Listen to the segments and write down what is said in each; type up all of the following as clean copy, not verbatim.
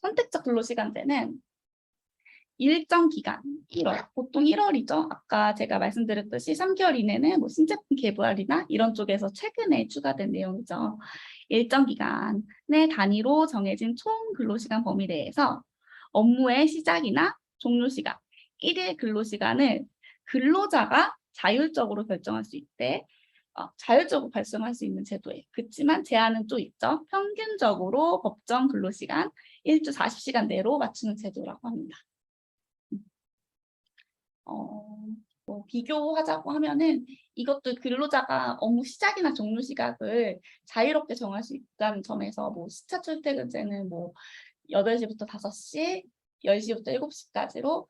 선택적 근로시간제는 일정 기간, 1월, 보통 1월이죠. 아까 제가 말씀드렸듯이 3개월 이내는 뭐 신제품 개발이나 이런 쪽에서 최근에 추가된 내용이죠. 일정 기간의 단위로 정해진 총 근로시간 범위 내에서 업무의 시작이나 종료 시간, 1일 근로시간을 근로자가 자율적으로 결정할 수 있대. 자율적으로 발생할 수 있는 제도예요. 그렇지만 제한은 또 있죠. 평균적으로 법정 근로시간 일주 40시간 내로 맞추는 제도라고 합니다. 뭐 비교하자고 하면은 이것도 근로자가 업무 시작이나 종료 시각을 자유롭게 정할 수 있다는 점에서 뭐 시차 출퇴근제는 뭐 8시부터 5시, 10시부터 7시까지로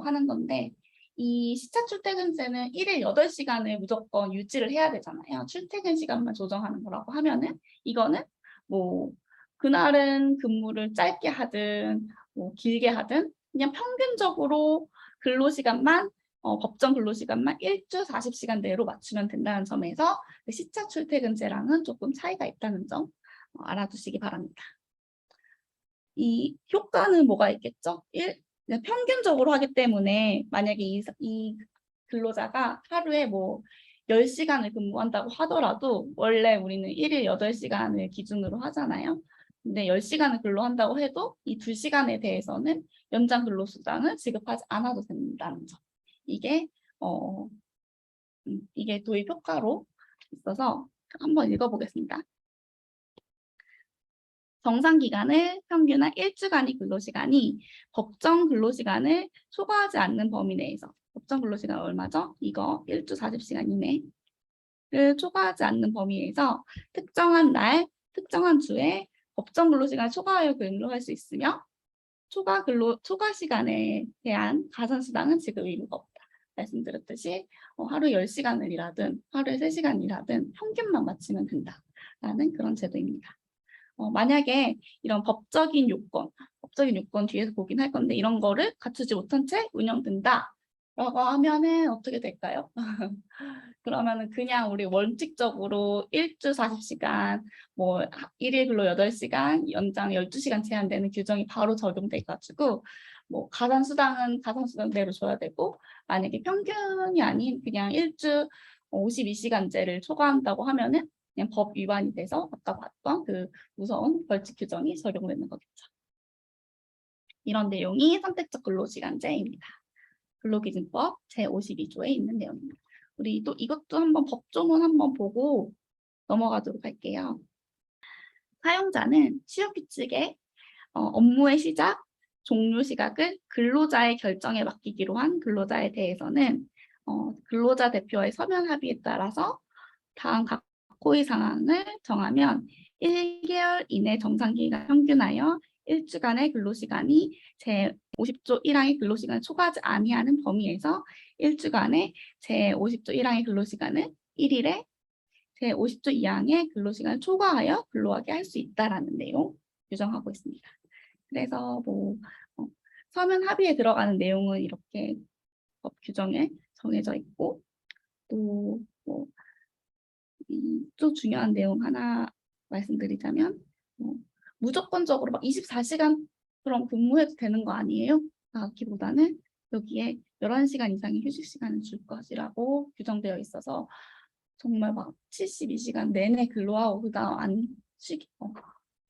하는 건데 이 시차 출퇴근제는 1일 8시간을 무조건 유지를 해야 되잖아요. 출퇴근 시간만 조정하는 거라고 하면은 이거는 뭐 그날은 근무를 짧게 하든 뭐 길게 하든 그냥 평균적으로 근로시간만 법정 근로시간만 일주 40시간 내로 맞추면 된다는 점에서 시차 출퇴근제랑은 조금 차이가 있다는 점 알아두시기 바랍니다. 이 효과는 뭐가 있겠죠? 평균적으로 하기 때문에 만약에 이 근로자가 하루에 뭐 10시간을 근무한다고 하더라도 원래 우리는 1일 8시간을 기준으로 하잖아요. 근데 10시간을 근로한다고 해도 이 2시간에 대해서는 연장 근로수당을 지급하지 않아도 된다는 점. 이게 도입 효과로 있어서 한번 읽어보겠습니다. 정상 기간을 평균한 일주간의 근로시간이 법정 근로시간을 초과하지 않는 범위 내에서 법정 근로시간 얼마죠? 이거 일주 40시간 이내를 초과하지 않는 범위 내에서 특정한 날, 특정한 주에 법정 근로시간을 초과하여 근로할 수 있으며 초과 시간에 대한 가산수당은 지급 의무가 없다. 말씀드렸듯이 하루 10시간을 일하든 하루에 3시간 일하든 평균만 맞추면 된다라는 그런 제도입니다. 만약에 이런 법적인 요건 뒤에서 보긴 할 건데 이런 거를 갖추지 못한 채 운영된다라고 하면은 어떻게 될까요? 그러면은 그냥 우리 원칙적으로 일주 40시간, 뭐 1일 근로 8시간, 연장 12시간 제한되는 규정이 바로 적용돼가지고 뭐 가산수당은 가산수당대로 줘야 되고 만약에 평균이 아닌 그냥 일주 52시간제를 초과한다고 하면은 그냥 법 위반이 돼서 아까 봤던 그 무서운 벌칙 규정이 적용되는 거겠죠. 이런 내용이 선택적 근로시간제입니다. 근로기준법 제52조에 있는 내용입니다. 우리 또 이것도 한번 법조문 한번 보고 넘어가도록 할게요. 사용자는 취업규칙에 업무의 시작, 종료 시각을 근로자의 결정에 맡기기로 한 근로자에 대해서는 근로자 대표의 서면 합의에 따라서 다음 각 고의 상황을 정하면 1개월 이내 정상기간 평균하여 일주간의 근로시간이 제50조 1항의 근로시간을 초과하지 아니하는 범위에서 일주간의 제50조 1항의 근로시간을 1일에 제50조 2항의 근로시간을 초과하여 근로하게 할 수 있다라는 내용 규정하고 있습니다. 그래서 뭐 서면 합의에 들어가는 내용은 이렇게 법 규정에 정해져 있고 또 뭐 또 중요한 내용 하나 말씀드리자면 무조건적으로 막 24시간 그럼 근무해도 되는 거 아니에요? 라기보다는 여기에 11시간 이상의 휴식 시간을 줄 것이라고 규정되어 있어서 정말 막 72시간 내내 근로하고 그다음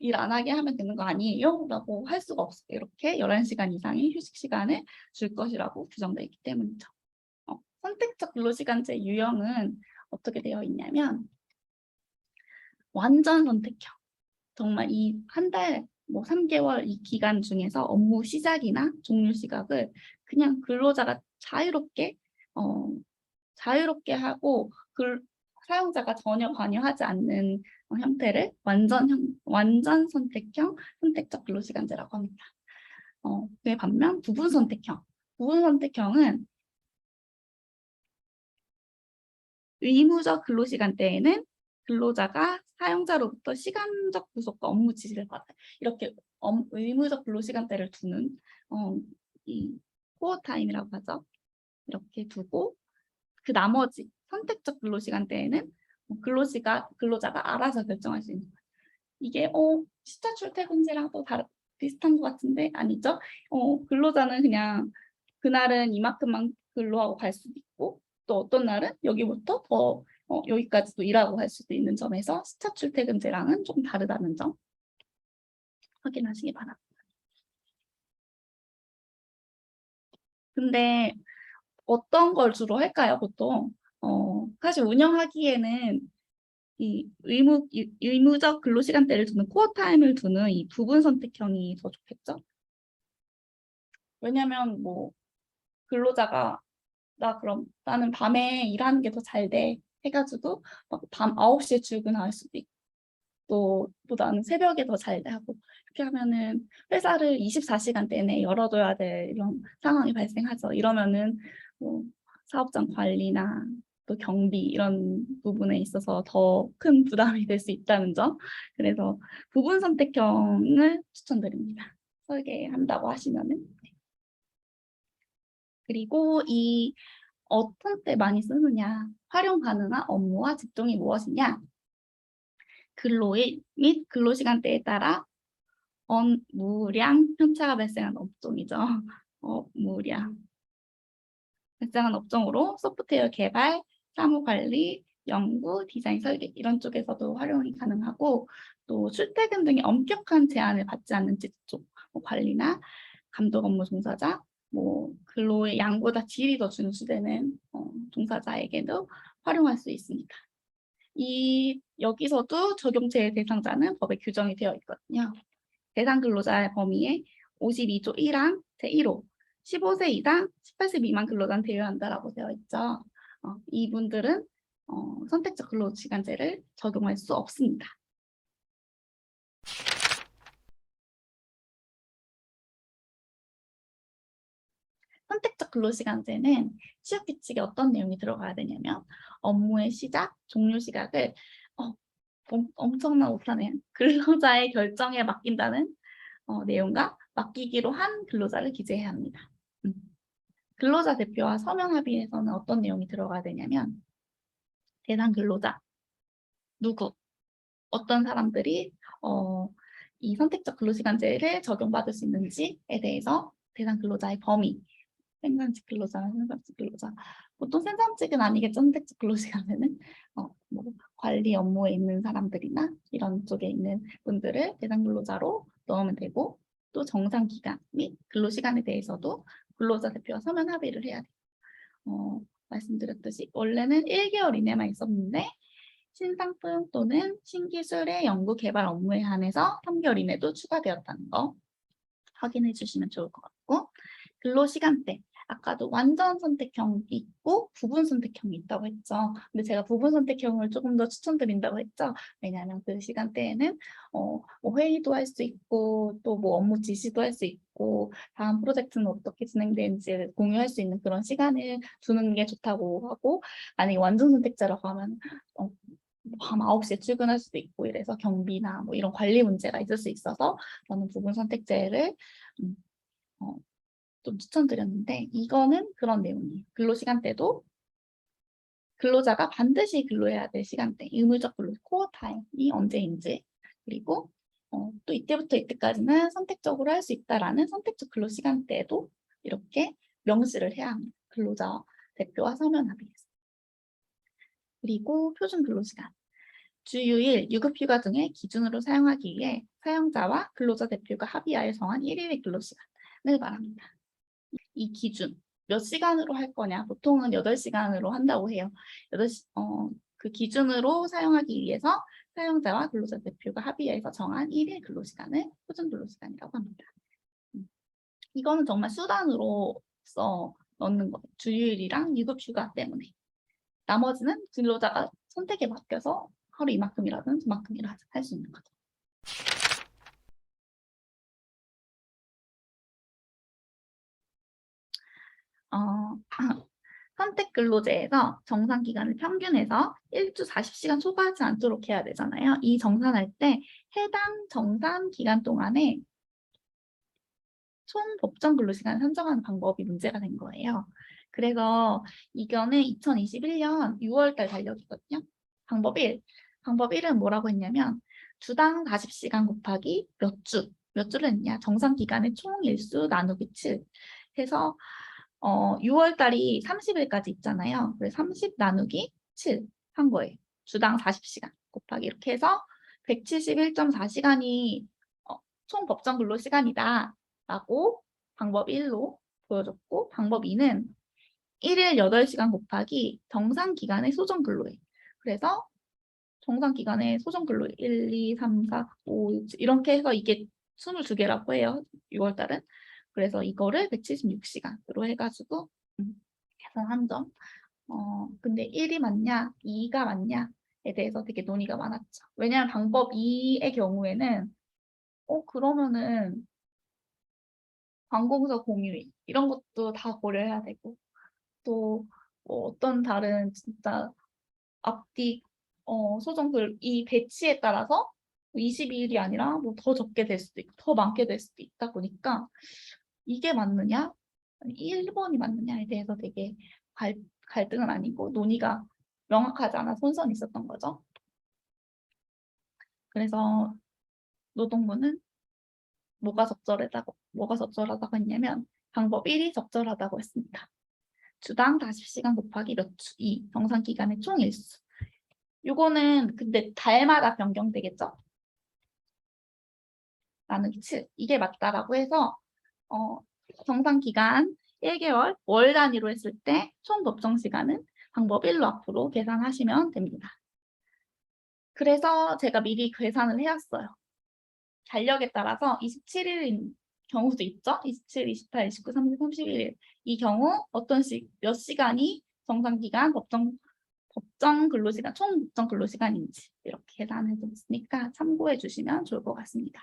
일 안 하게 하면 되는 거 아니에요? 라고 할 수가 없어요. 이렇게 11시간 이상의 휴식 시간을 줄 것이라고 규정되어 있기 때문이죠. 선택적 근로시간제 유형은 어떻게 되어 있냐면 완전 선택형. 정말 이 한 달, 뭐 3개월 이 기간 중에서 업무 시작이나 종료 시각을 그냥 근로자가 자유롭게 하고 사용자가 전혀 관여하지 않는 형태를 완전 선택형 선택적 근로시간제라고 합니다. 그에 반면 부분 선택형은 의무적 근로시간대에는 근로자가 사용자로부터 시간적 구속과 업무 지시를 받아요. 이렇게 의무적 근로시간대를 두는 이 코어 타임이라고 하죠. 이렇게 두고 그 나머지 선택적 근로시간대에는 근로자가 알아서 결정할 수 있는 거예요. 이게 시차 출퇴근제랑 또 비슷한 것 같은데 아니죠? 근로자는 그냥 그날은 이만큼만 근로하고 갈 수도 있고 또 어떤 날은 여기부터 더 여기까지 또 일하고 할 수도 있는 점에서 시차 출퇴근제랑은 조금 다르다는 점 확인하시기 바랍니다. 근데 어떤 걸 주로 할까요, 보통? 사실 운영하기에는 이 의무적 근로시간대를 두는 코어 타임을 두는 이 부분 선택형이 더 좋겠죠? 왜냐면 뭐 근로자가 나는 밤에 일하는 게 더 잘 돼 해가지고 막 밤 9시에 출근할 수도 있고 또 나는 새벽에 더 잘 돼 하고 이렇게 하면은 회사를 24시간 내내 열어둬야 될 이런 상황이 발생하죠. 이러면은 뭐 사업장 관리나 또 경비 이런 부분에 있어서 더 큰 부담이 될 수 있다는 점. 그래서 부분 선택형을 추천드립니다. 설계한다고 하시면은. 그리고 이 어떤 때 많이 쓰느냐, 활용 가능한 업무와 직종이 무엇이냐, 근로일 및 근로시간대에 따라 업무량 편차가 발생한 업종이죠. 업무량 발생한 업종으로 소프트웨어 개발, 사무관리, 연구, 디자인, 설계 이런 쪽에서도 활용이 가능하고 또 출퇴근 등의 엄격한 제한을 받지 않는 직종, 뭐 관리나 감독 업무 종사자, 뭐 근로의 양보다 질이 더 준수되는 종사자에게도 활용할 수 있습니다. 여기서도 적용제의 대상자는 법에 규정이 되어 있거든요. 대상 근로자의 범위에 52조 1항 제1호 15세 이상 18세 미만 근로자는 대여한다라고 되어 있죠. 이분들은 선택적 근로시간제를 적용할 수 없습니다. 선택적 근로시간제는 취업규칙에 어떤 내용이 들어가야 되냐면 업무의 시작, 종료 시각을 엄청난 오타네요. 근로자의 결정에 맡긴다는 내용과 맡기기로 한 근로자를 기재해야 합니다. 근로자 대표와 서면 합의에서는 어떤 내용이 들어가야 되냐면 대상 근로자, 누구, 어떤 사람들이 이 선택적 근로시간제를 적용받을 수 있는지에 대해서 대상 근로자의 범위, 생산직 근로자나 생산직 근로자, 보통 생산직은 아니겠죠. 선택적 근로시간에는 뭐 관리 업무에 있는 사람들이나 이런 쪽에 있는 분들을 대상 근로자로 넣으면 되고 또 정상 기간 및 근로시간에 대해서도 근로자 대표와 서면 합의를 해야 돼요. 말씀드렸듯이 원래는 1개월 이내만 있었는데 신상품 또는 신기술의 연구 개발 업무에 한해서 3개월 이내도 추가되었다는 거 확인해 주시면 좋을 것 같고 근로시간대 아까도 완전 선택형이 있고 부분 선택형이 있다고 했죠. 근데 제가 부분 선택형을 조금 더 추천드린다고 했죠. 왜냐하면 그 시간대에는 뭐 회의도 할 수 있고 또 뭐 업무 지시도 할 수 있고 다음 프로젝트는 어떻게 진행되는지 공유할 수 있는 그런 시간을 두는 게 좋다고 하고 만약에 완전 선택자라고 하면 밤 9시에 출근할 수도 있고 이래서 경비나 뭐 이런 관리 문제가 있을 수 있어서 저는 부분 선택제를 좀 추천드렸는데 이거는 그런 내용이에요. 근로시간대도 근로자가 반드시 근로해야 될 시간대, 의무적 근로, 코어 타임이 언제인지 그리고 또 이때부터 이때까지는 선택적으로 할 수 있다라는 선택적 근로시간대도 이렇게 명시를 해야 합니다. 근로자 대표와 서면 합의에서. 그리고 표준 근로시간. 주휴일, 유급휴가 등의 기준으로 사용하기 위해 사용자와 근로자 대표가 합의하에 정한 1일의 근로시간을 말합니다. 이 기준, 몇 시간으로 할 거냐, 보통은 8시간으로 한다고 해요. 그 기준으로 사용하기 위해서 사용자와 근로자 대표가 합의해서 정한 1일 근로시간을 표준 근로시간이라고 합니다. 이거는 정말 수단으로서 넣는 거예요. 주휴일이랑 유급휴가 때문에. 나머지는 근로자가 선택에 맡겨서 하루 이만큼이라든 저만큼이라든 할 수 있는 거죠. 선택 근로제에서 정상 기간을 평균해서 일주 40시간 초과하지 않도록 해야 되잖아요. 이 정산할 때 해당 정산 기간 동안에 총 법정 근로시간을 산정하는 방법이 문제가 된 거예요. 그래서 이거는 2021년 6월 달 달력이거든요. 방법 1. 방법 1은 뭐라고 했냐면 주당 40시간 곱하기 몇 주를 했냐? 정상 기간의 총 일수 나누기 7 해서 6월 달이 30일까지 있잖아요. 그래서 30 나누기 7 한 거예요. 주당 40시간 곱하기 이렇게 해서 171.4시간이 총 법정 근로시간이다 라고 방법 1로 보여줬고, 방법 2는 1일 8시간 곱하기 정상 기간의 소정 근로일. 그래서 정상 기간의 소정 근로일 1, 2, 3, 4, 5, 6, 7 이렇게 해서 이게 22개라고 해요. 6월 달은. 그래서 이거를 176시간으로 해가지고 계산한 점. 근데 1이 맞냐, 2가 맞냐에 대해서 되게 논의가 많았죠. 왜냐하면 방법 2의 경우에는 그러면은 관공서 공휴일 이런 것도 다 고려해야 되고, 또 뭐 어떤 다른 진짜 앞뒤 소정들 이 배치에 따라서 22일이 아니라 뭐 더 적게 될 수도 있고 더 많게 될 수도 있다 보니까 이게 맞느냐, 아니 1번이 맞느냐에 대해서 되게 갈등은 아니고 논의가 명확하지 않아 혼선이 있었던 거죠. 그래서 노동부는 뭐가 적절하다고 했냐면 방법 1이 적절하다고 했습니다. 주당 40시간 곱하기 몇 주, 2 정상 기간의 총 일수. 요거는 근데 달마다 변경되겠죠? 나누기 7. 이게 맞다라고 해서 정상 기간 1개월 월 단위로 했을 때 총 법정 시간은 방법 1로 앞으로 계산하시면 됩니다. 그래서 제가 미리 계산을 해왔어요. 달력에 따라서 27일인 경우도 있죠. 27, 28, 29, 30, 31일. 이 경우 몇 시간이 정상 기간 법정 근로시간, 총 법정 근로시간인지 이렇게 계산해 뒀으니까 참고해 주시면 좋을 것 같습니다.